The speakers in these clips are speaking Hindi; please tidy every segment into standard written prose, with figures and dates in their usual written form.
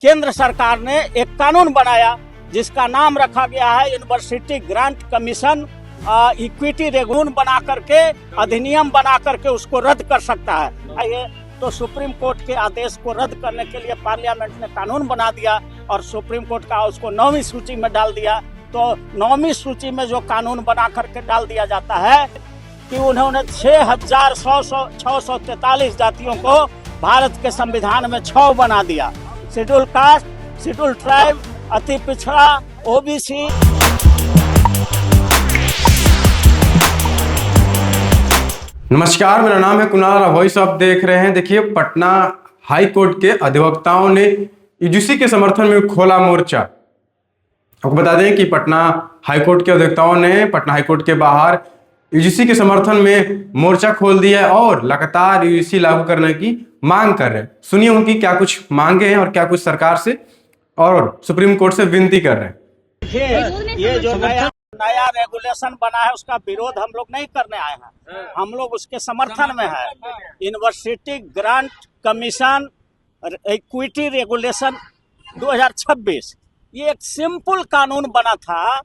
केंद्र सरकार ने एक कानून बनाया जिसका नाम रखा गया है university grant commission equity regulation बना करके अधिनियम बना करके उसको रद्द कर सकता है। ये तो सुप्रीम कोर्ट के आदेश को रद्द करने के लिए पार्लियामेंट ने कानून बना दिया और सुप्रीम कोर्ट का उसको 9वीं सूची में डाल दिया। तो 9वीं सूची में जो कानून बना करके डाल दिया जाता है कि उन्होंने 6,643 जातियों को भारत के संविधान में 6 बना दिया। शेड्यूल कास्ट, शेड्यूल ट्राइब, अति पिछड़ा, ओबीसी। नमस्कार, मेरा नाम है कुणाल, वॉइस आप देख रहे हैं। देखिए, पटना हाई कोर्ट के अधिवक्ताओं ने यूजीसी के समर्थन में खोला मोर्चा। आपको बता दें कि पटना हाई कोर्ट के अधिवक्ताओं ने पटना हाई कोर्ट के बाहर यूजीसी के समर्थन में मोर्चा खोल दिया है और लगातार यूजीसी लागू करने की मांग कर रहे हैं। सुनिए उनकी क्या कुछ मांगे हैं और क्या कुछ सरकार से और सुप्रीम कोर्ट से विनती कर रहे हैं। ये जो नया रेगुलेशन बना है उसका विरोध हम लोग नहीं करने आए हैं, हम लोग उसके समर्थन में है। University grant commission equity regulation 2026 ये एक सिंपल कानून बना था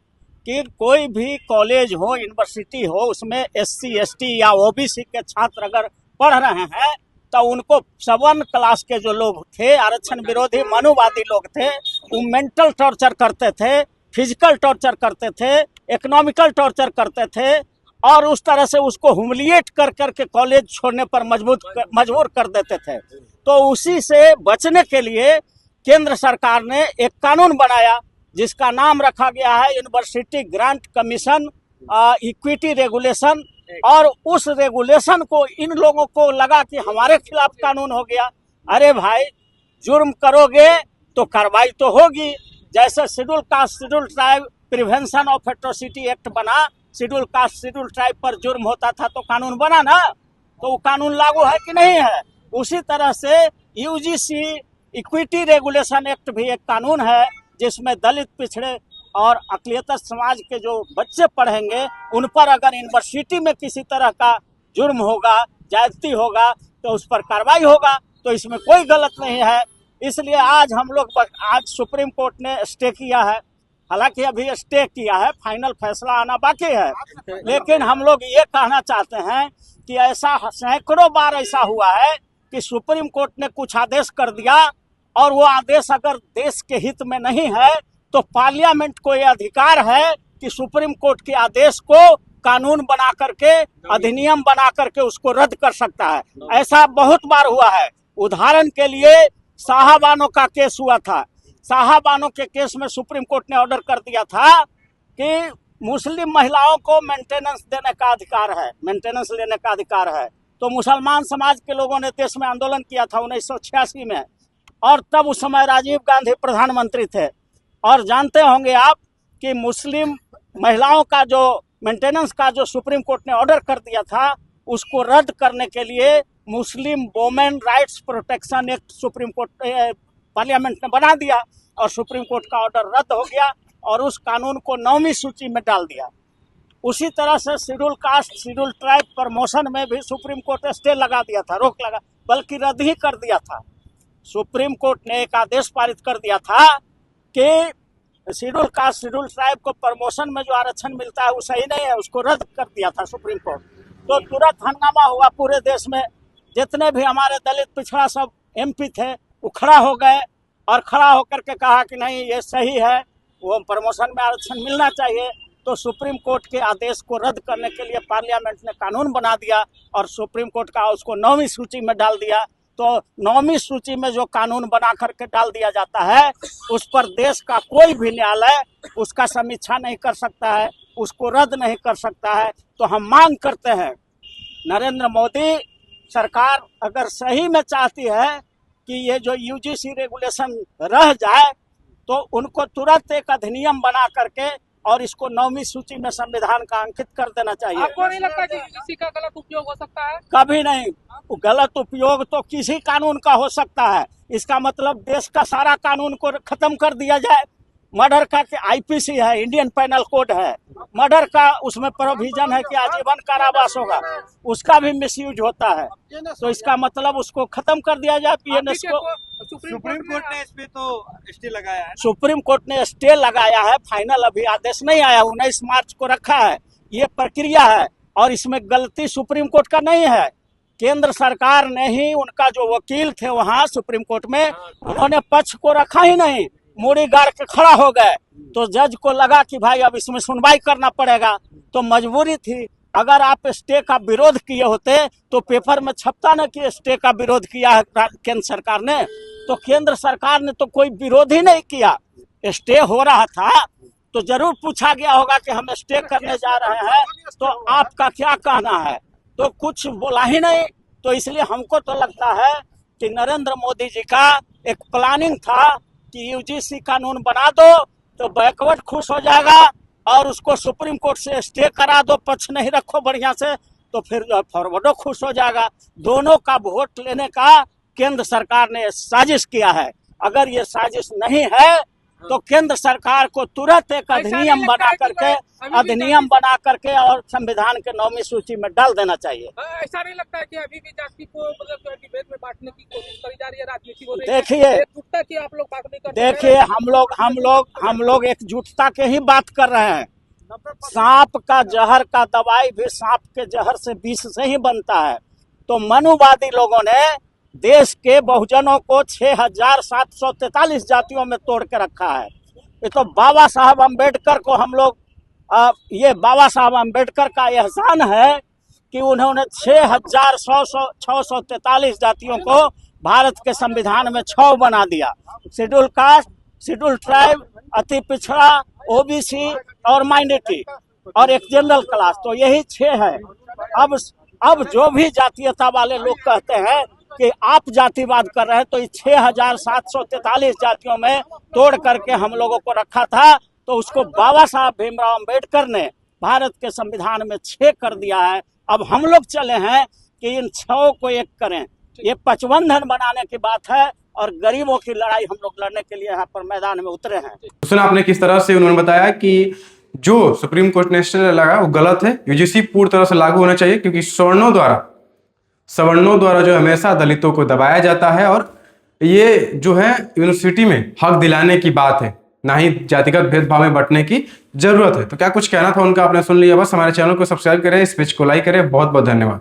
कि कोई भी कॉलेज हो, यूनिवर्सिटी हो, उसमें SC ST या OBC के छात्र अगर पढ़ रहे हैं तो उनको 7 क्लास के जो लोग थे, आरक्षण विरोधी मनुवादी लोग थे, वो मेंटल टॉर्चर करते थे, फिजिकल टॉर्चर करते थे, इकोनॉमिकल टॉर्चर करते थे और उस तरह से उसको ह्यूमिलिएट कर करके कॉलेज छोड़ने पर मजबूर कर देते थे। तो उसी से बचने के लिए केंद्र सरकार ने एक कानून बनाया जिसका नाम रखा गया है university grant commission equity regulation. और उस रेगुलेशन को इन लोगों को लगा कि हमारे खिलाफ कानून हो गया। अरे भाई, जुर्म करोगे तो कार्रवाई तो होगी। जैसे schedule caste schedule tribe prevention of atrocity act बना, शेड्यूल कास्ट शेड्यूल ट्राइब पर जुर्म होता था तो कानून बना ना, तो वो कानून लागू है कि नहीं है। उसी तरह से यूजीसी इक्विटी रेगुलेशन एक्ट भी एक कानून है जिसमें दलित, पिछड़े और अकलियत समाज के जो बच्चे पढ़ेंगे उन पर अगर यूनिवर्सिटी में किसी तरह का जुर्म होगा, ज्यादती होगा तो उस पर कार्रवाई होगा। तो इसमें कोई गलत नहीं है। इसलिए आज हम लोग आज सुप्रीम कोर्ट ने स्टे किया है। हालांकि अभी स्टे किया है, फाइनल फैसला आना बाकी है, लेकिन हम लोग ये कहना चाहते हैं कि ऐसा सैकड़ों बार ऐसा हुआ है कि सुप्रीम कोर्ट ने कुछ आदेश कर दिया और वो आदेश अगर देश के हित में नहीं है तो पार्लियामेंट को यह अधिकार है कि सुप्रीम कोर्ट के आदेश को कानून बना करके, अधिनियम बना करके उसको रद्द कर सकता है। ऐसा बहुत बार हुआ है। उदाहरण के लिए साहबानों का केस हुआ था। साहबानों के केस में सुप्रीम कोर्ट ने ऑर्डर कर दिया था कि मुस्लिम महिलाओं को मेंटेनेंस देने का अधिकार है, मेंटेनेंस लेने का अधिकार है। तो मुसलमान समाज के लोगों ने देश में आंदोलन किया था 1986 में, और तब उस समय राजीव गांधी प्रधानमंत्री थे। और जानते होंगे आप कि मुस्लिम महिलाओं का जो मेंटेनेंस का जो सुप्रीम कोर्ट ने ऑर्डर कर दिया था उसको रद्द करने के लिए Muslim women rights protection act supreme court parliament ने बना दिया और सुप्रीम कोर्ट का ऑर्डर रद्द हो गया और उस कानून को 9वीं सूची में डाल दिया। उसी तरह से schedule caste schedule tribe promotion में भी सुप्रीम कोर्ट स्टे लगा दिया था, रोक लगा, बल्कि रद्द ही कर दिया था। सुप्रीम कोर्ट ने एक आदेश पारित कर दिया था कि शेड्यूल कास्ट शेड्यूल ट्राइब को प्रमोशन में जो आरक्षण मिलता है वो सही नहीं है, उसको रद्द कर दिया था सुप्रीम कोर्ट। तो तुरंत हंगामा हुआ पूरे देश में। जितने भी हमारे दलित पिछड़ा सब MP थे वो खड़ा हो गए और खड़ा होकर के कहा कि नहीं, ये सही है, वो प्रमोशन में आरक्षण मिलना चाहिए। तो सुप्रीम कोर्ट के आदेश को रद्द करने के लिए पार्लियामेंट ने कानून बना दिया और सुप्रीम कोर्ट का उसको 9वीं सूची में डाल दिया। तो 9वीं सूची में जो कानून बना करके डाल दिया जाता है उस पर देश का कोई भी न्यायालय उसका समीक्षा नहीं कर सकता है, उसको रद्द नहीं कर सकता है। तो हम मांग करते हैं, नरेंद्र मोदी सरकार अगर सही में चाहती है कि ये जो यूजीसी रेगुलेशन रह जाए तो उनको तुरंत एक अधिनियम बना करके और इसको 9वीं सूची में संविधान का अंकित कर देना चाहिए। आपको नहीं लगता कि किसी का गलत उपयोग हो सकता है? कभी नहीं। गलत उपयोग तो किसी कानून का हो सकता है। इसका मतलब देश का सारा कानून को खत्म कर दिया जाए, मर्डर का आईपीसी है, इंडियन पैनल कोड है, मर्डर का उसमें प्रोविजन है कि आजीवन कारावास होगा, उसका भी मिसयूज होता है। तो इसका मतलब उसको खत्म कर दिया जाए पीएनएस को। सुप्रीम कोर्ट ने इस पे तो स्टे लगाया है। सुप्रीम कोर्ट ने स्टे लगाया है, फाइनल अभी आदेश नहीं आया, 19 मार्च को रखा है। ये प्रक्रिया है और इसमें गलती सुप्रीम कोर्ट का नहीं है, केंद्र सरकार ने ही, उनका जो वकील थे वहां सुप्रीम कोर्ट में, उन्होंने पक्ष को रखा ही नहीं, मूड़ी गाड़ के खड़ा हो गए। तो जज को लगा कि भाई अब इसमें सुनवाई करना पड़ेगा, तो मजबूरी थी। अगर आप स्टे का विरोध किए होते तो पेपर में छपता न कि स्टे का विरोध किया है केंद्र सरकार ने। तो केंद्र सरकार ने तो कोई विरोध ही नहीं किया, स्टे हो रहा था तो जरूर पूछा गया होगा कि हम स्टे करने जा रहे हैं, तो आपका क्या कहना है, तो कुछ बोला ही नहीं। तो इसलिए हमको तो लगता है कि नरेंद्र मोदी जी का एक प्लानिंग था कि यूजीसी कानून बना दो तो बैकवर्ड खुश हो जाएगा और उसको सुप्रीम कोर्ट से स्टे करा दो, पक्ष नहीं रखो बढ़िया से, तो फिर फॉरवर्डो खुश हो जाएगा। दोनों का वोट लेने का केंद्र सरकार ने साजिश किया है। अगर ये साजिश नहीं है तो केंद्र सरकार को तुरंत एक अधिनियम बना करके और संविधान के 9वीं सूची में डाल देना चाहिए। ऐसा नहीं लगता है कि अभी भी जाति को मतलब जो है डिबेट में बांटने की कोशिश करी जा रही है, राजनीति हो रही है? एकजुटता की आप लोग बात नहीं कर रहे। देखिए हम लोग एकजुटता के ही बात कर रहे हैं। सांप का जहर का दवाई भी सांप के जहर से विष से ही बनता है। तो मनुवादी लोगों ने देश के बहुजनों को 6,743 जातियों में तोड़ के रखा है। ये तो बाबा साहब अम्बेडकर को हम लोग ये बाबा साहब अम्बेडकर का एहसान है कि उन्होंने 6,643 जातियों को भारत के संविधान में 6 बना दिया। शेड्यूल कास्ट, शेड्यूल ट्राइब, अति पिछड़ा, ओबीसी और माइनॉरिटी और एक जनरल क्लास, तो यही 6 है। अब जो भी जातीयता वाले लोग कहते हैं कि आप जातिवाद कर रहे हैं, तो 6,743 जातियों में तोड़ करके हम लोगों को रखा था, तो उसको बाबा साहब भीमराव अंबेडकर ने भारत के संविधान में 6 कर दिया है। अब हम लोग चले हैं कि इन 6 को एक करें, ये पचबंधन बनाने की बात है और गरीबों की लड़ाई हम लोग लड़ने के लिए यहाँ पर मैदान में उतरे हैं। सुना आपने किस तरह से उन्होंने बताया कि जो सुप्रीम कोर्ट ने स्टे लगा वो गलत है, यूजीसी पूरी तरह से लागू होना चाहिए, क्योंकि सवर्णों द्वारा जो हमेशा दलितों को दबाया जाता है और ये जो है यूनिवर्सिटी में हक दिलाने की बात है, ना ही जातिगत भेदभाव में बंटने की जरूरत है। तो क्या कुछ कहना था उनका आपने सुन लिया। बस हमारे चैनल को सब्सक्राइब करें, इस पेज को लाइक करें। बहुत बहुत धन्यवाद।